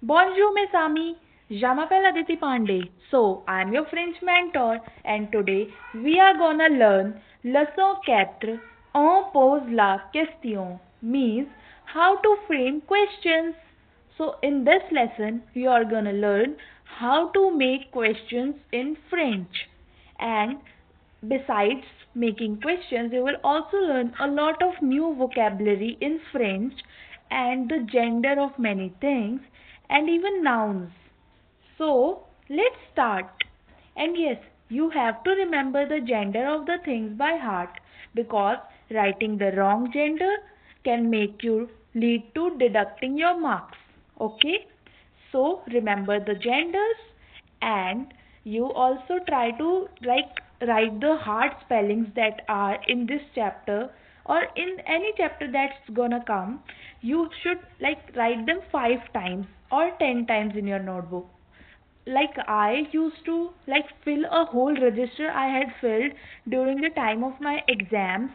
Bonjour, mes amis. Je m'appelle Aditi Pandey. So, I am your French mentor, and today we are gonna learn leçon 4. On pose la question means how to frame questions. So, in this lesson, we are gonna learn how to make questions in French. And besides making questions, you will also learn a lot of new vocabulary in French and the gender of many things and even nouns. So, let's start. And yes, you have to remember the gender of the things by heart because writing the wrong gender can make you lead to deducting your marks. Okay? So, remember the genders and you also try to write the hard spellings that are in this chapter or in any chapter that's gonna come. You should write them 5 times or 10 times in your notebook. I used to fill a whole register I had filled during the time of my exams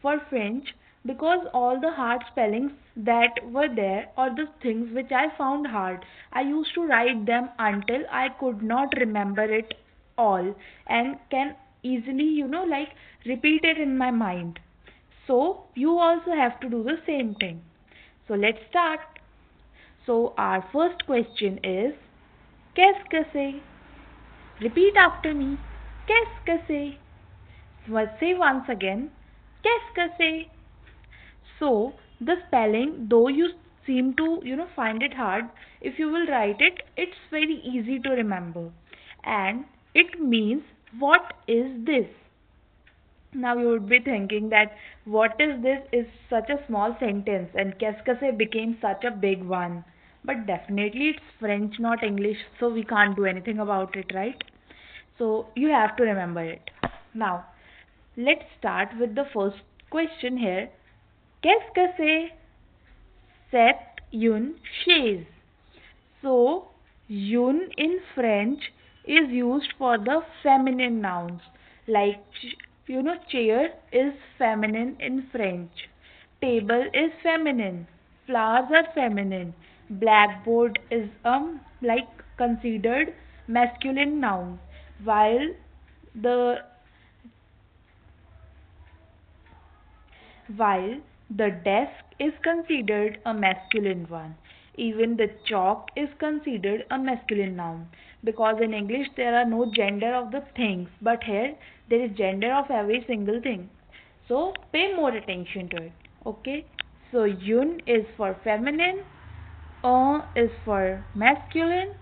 for French because all the hard spellings that were there or the things which I found hard, I used to write them until I could not remember it all and can easily, repeat it in my mind. So you also have to do the same thing. So let's start. So our first question is Qu'est-ce que c'est? Repeat after me. Qu'est-ce que c'est? Say once again. Qu'est-ce que c'est? So, the spelling, though you seem to, find it hard, if you will write it, it's very easy to remember. And it means, what is this? Now you would be thinking that what is this is such a small sentence and qu'est-ce que c'est became such a big one. But definitely it's French, not English, so we can't do anything about it, right? So you have to remember it. Now, let's start with the first question here. Qu'est-ce que c'est cette une chaise? So, une in French is used for the feminine nouns. Like, chair is feminine in French. Table is feminine. Flowers are feminine. Blackboard is considered masculine noun. While the while the desk is considered a masculine one. Even the chalk is considered a masculine noun because in English there are no gender of the things, but here there is gender of every single thing. So pay more attention to it. Okay? So yun is for feminine, is for masculine,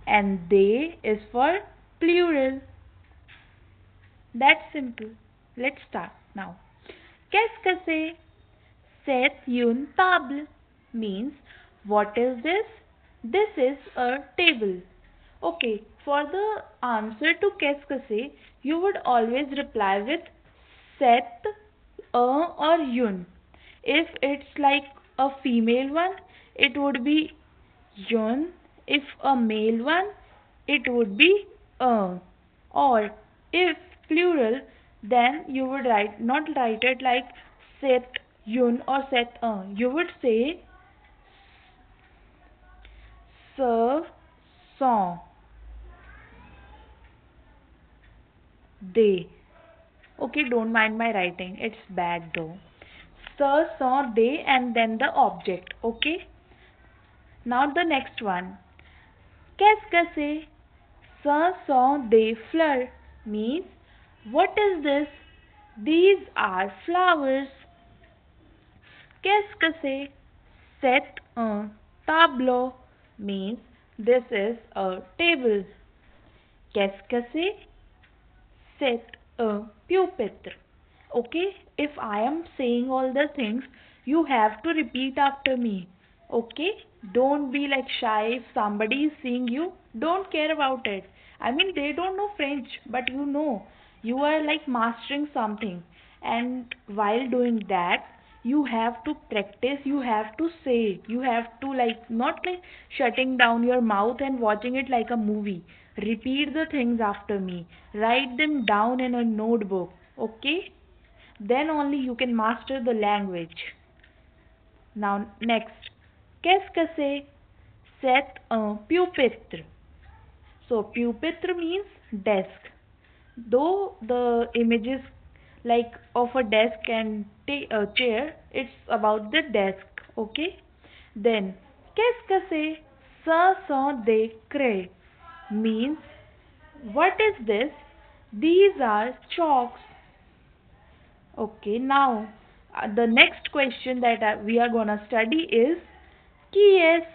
and they is for plural. That's simple. Let's start now. Qu'est-ce que c'est? C'est une table means what is this? This is a table. Okay, for the answer to qu'est-ce que c'est, you would always reply with c'est, or une. If it's like a female one, it would be une. If a male one, it would be a. Or if plural, then you would not write it like set yun or set you would say se sont they. Okay, don't mind my writing, it's bad though. Se sont they and then the object. Okay, now the next one. Qu'est-ce que c'est? Ce sont des fleurs means what is this? These are flowers. Qu'est-ce que c'est? C'est un tableau means this is a table. Qu'est-ce que c'est? C'est un pupitre. Okay, if I am saying all the things, you have to repeat after me. Okay, don't be shy if somebody is seeing you. Don't care about it. I mean, they don't know French, but you are mastering something, and while doing that, you have to practice. You have to say. You have to not shutting down your mouth and watching it like a movie. Repeat the things after me. Write them down in a notebook. Okay? Then only you can master the language. Now, next. Qu'est-ce que c'est? c'est un pupitre. So pupitre means desk. Though the image is like of a desk and a chair, it's about the desk. Okay. Then qu'est-ce que c'est? Ce sont des crayons means what is this? These are chalks. Okay, now the next question that we are gonna study is qui est?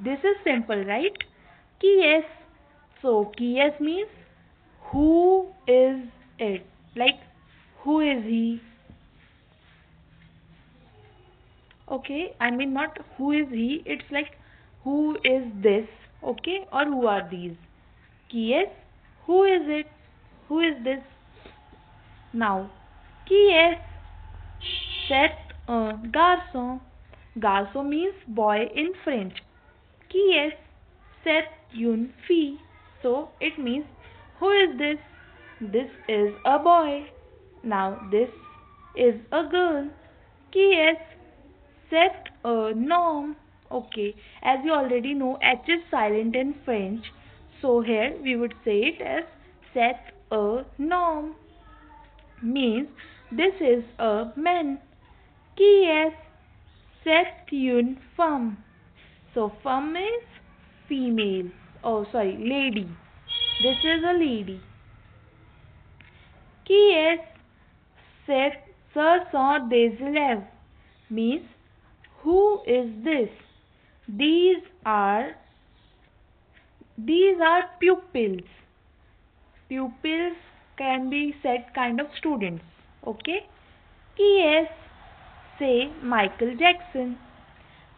This is simple, right? Qui est? So qui est means who is it? Like who is he? Okay, I mean not who is he, it's like who is this? Okay, or who are these? Qui est? Who is it? Who is this? Now, qui est? C'est un garçon. Garçon means boy in French. Qui est? C'est une fille. So it means who is this? This is a boy. Now this is a girl. Qui est? C'est un homme. Okay, as you already know, H is silent in French. So here we would say it as c'est un homme. Means this is a man. Qui est? C'est une femme. So femme is female. Oh sorry, lady. This is a lady. Qui est? Ce sont des élèves. Means who is this? These are pupils. Pupils can be said kind of students. Okay. Qui est? Say Michael Jackson.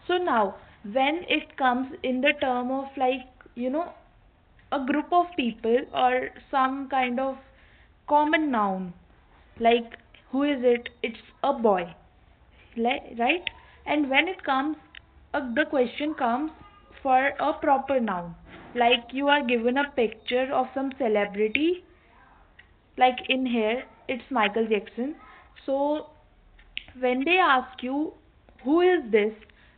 So now, when it comes in the term of like, a group of people or some kind of common noun, like who is it? It's a boy, right? And when it comes, the question comes for a proper noun, like you are given a picture of some celebrity, like in here it's Michael Jackson. So when they ask you who is this,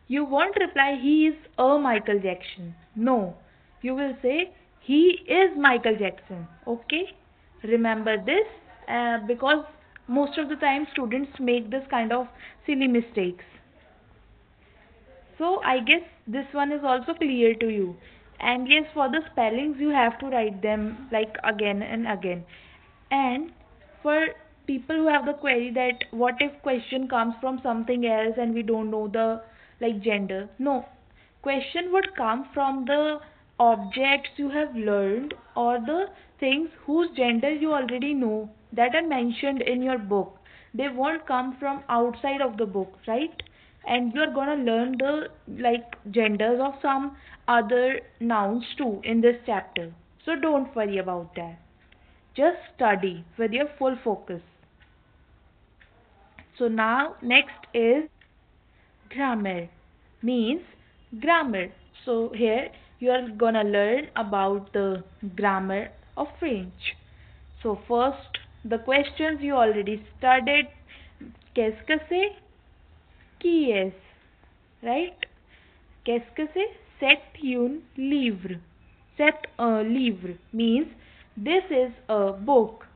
you won't reply he is a Michael Jackson. No, you will say he is Michael Jackson. Okay, remember this because most of the time students make this kind of silly mistakes. So I guess this one is also clear to you. And yes, for the spellings you have to write them like again and again. And for people who have the query that what if question comes from something else and we don't know the like gender? No. Question would come from the objects you have learned or the things whose gender you already know that are mentioned in your book. They won't come from outside of the book, right? And you're gonna learn the like genders of some other nouns too in this chapter. So don't worry about that. Just study with your full focus. So now next is grammar. Means grammar. So here you are gonna learn about the grammar of French. So first the questions you already studied. Qu'est-ce que c'est? Qui est? Right? Qu'est-ce que c'est? C'est un livre. C'est un livre means this is a book.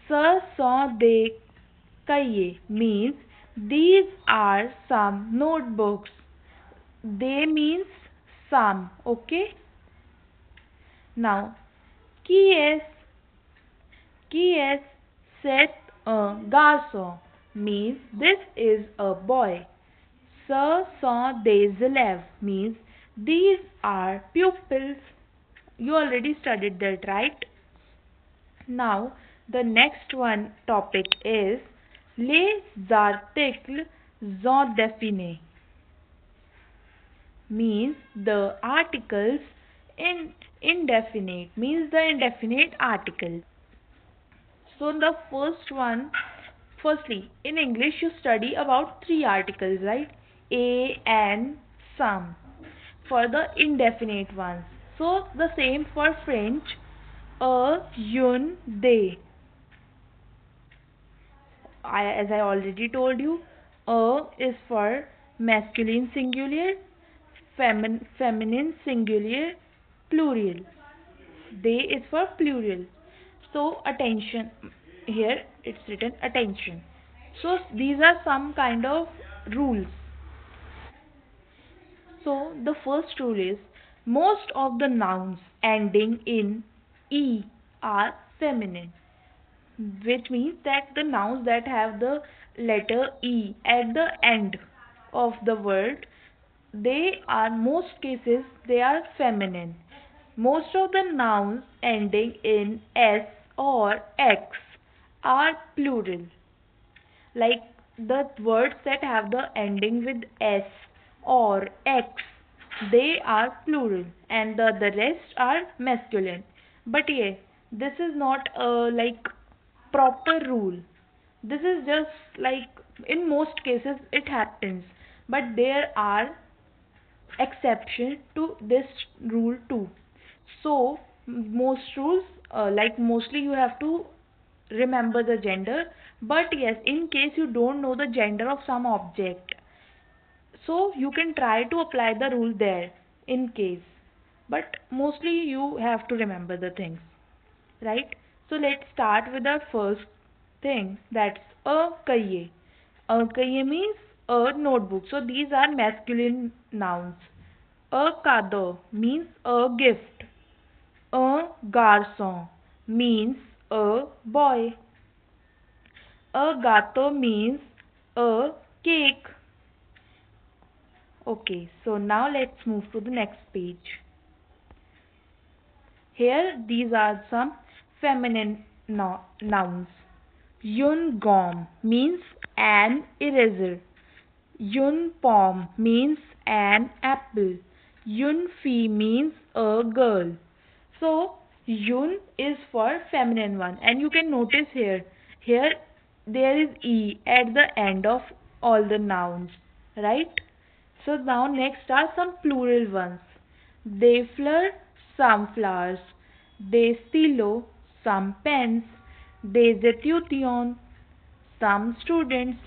Ce sont des cahiers means these are some notebooks. They means some. Okay. Now, qui est? Qui est? C'est un garçon means this is a boy. Ce sont des élèves means these are pupils. You already studied that, right? Now, the next one topic is les articles indéfinis means the articles in indefinite means the indefinite article. So the first one, firstly in English you study about three articles, right? A and some for the indefinite ones. So the same for French, a, une, they. As I already told you, a is for masculine singular, feminine singular plural. They is for plural. So attention, here it's written attention. So these are some kind of rules. So the first rule is most of the nouns ending in e are feminine, which means that the nouns that have the letter e at the end of the word, they are most cases they are feminine. Most of the nouns ending in s or x are plural, like the words that have the ending with s or x, they are plural and the rest are masculine. But yeah, this is not a like proper rule. This is just like in most cases it happens, but there are exception to this rule too. So most rules, like mostly you have to remember the gender, but yes, in case you don't know the gender of some object, so you can try to apply the rule there in case, but mostly you have to remember the things, right? So let's start with our first thing, that's a kahiye. A kahiye means a notebook, so these are masculine nouns. A kado means a gift. A garçon means a boy. A gato means a cake. Okay, so now let's move to the next page. Here, these are some feminine nouns. Yun gom means an eraser. Yun pom means an apple. Yun fi means a girl. So yun is for feminine one, and you can notice here there is e at the end of all the nouns, right? So now next are some plural ones. They fleur, some flowers. They stilo, some pens. Des étudiants, some students.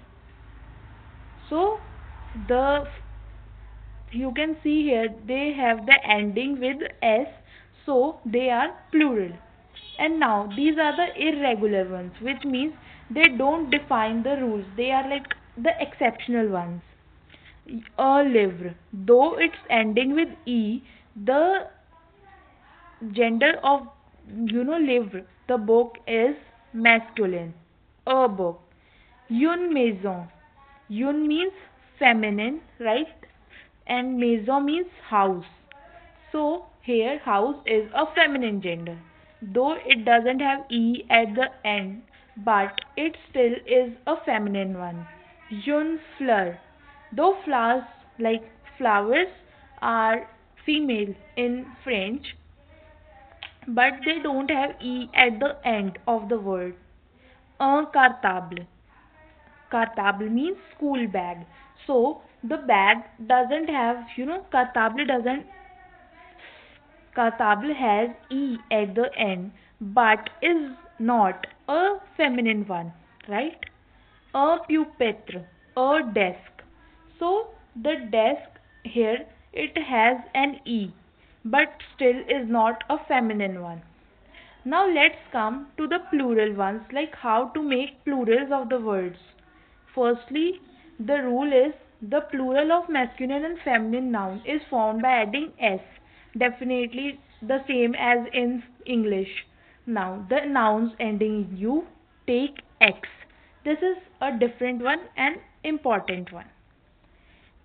So the you can see here they have the ending with s, so they are plural. And now these are the irregular ones, which means they don't define the rules, they are like the exceptional ones. A livre, though it's ending with e, the gender of livre, the book is masculine. A book. Une maison. Une means feminine, right? And maison means house. So here house is a feminine gender. Though it doesn't have e at the end, but it still is a feminine one. Une fleur. Though flowers like flowers are female in French, but they don't have e at the end of the word. Un cartable. Cartable means school bag. So the bag doesn't have, cartable has e at the end, but is not a feminine one, right? A pupitre, a desk. So the desk here it has an e, but still is not a feminine one. Now let's come to the plural ones, like how to make plurals of the words. Firstly, the rule is the plural of masculine and feminine noun is formed by adding s. Definitely the same as in English. Now, the nouns ending in u take x. This is a different one and important one.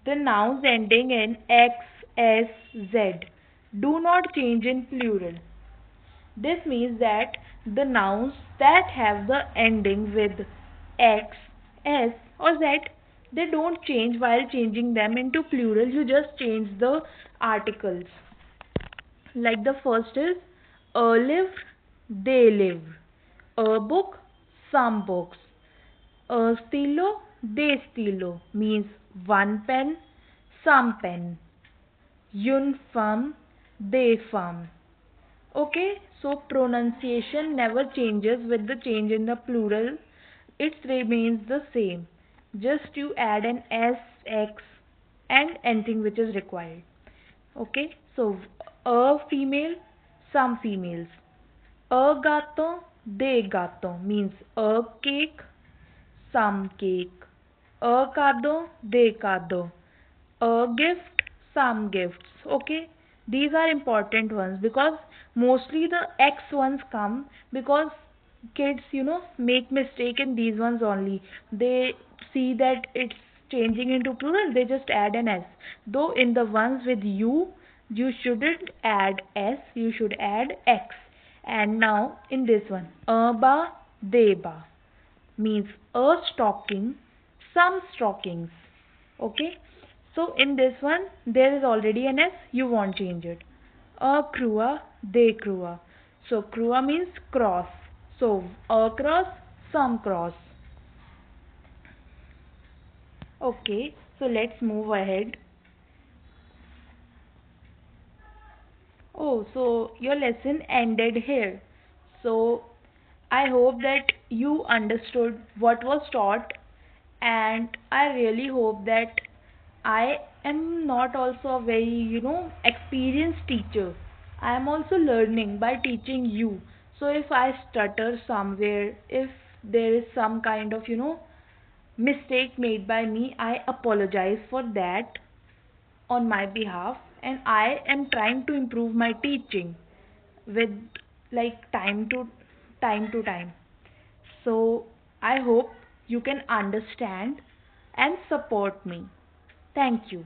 The nouns ending in x, s, z do not change in plural. This means that the nouns that have the ending with x, s, or z, they don't change while changing them into plural. You just change the articles. Like the first is a live, they live. A book, some books. A stilo, they stilo means one pen, some pen. Yun fum, they fum. Okay, so pronunciation never changes with the change in the plural. It remains the same. Just you add an s, x, and anything which is required. Okay, so a female, some females. A gato, de gato means a cake, some cake. A cado, de cado. A gift, some gifts. Okay, these are important ones because mostly the X ones come because kids, make mistake in these ones only. They see that it's changing into plural, they just add an S. Though in the ones with you shouldn't add S, you should add X. And now in this one, a ba, de ba means a stocking, some stockings. Okay, so in this one there is already an S, you won't change it. A crua, de crua. So crua means cross. So a cross, some cross. Okay, so let's move ahead. Oh, so your lesson ended here. So I hope that you understood what was taught, and I really hope that I am not also a very, experienced teacher. I am also learning by teaching you. So if I stutter somewhere, if there is some kind of, mistake made by me, I apologize for that on my behalf, and I am trying to improve my teaching with like time to time. So I hope you can understand and support me. Thank you.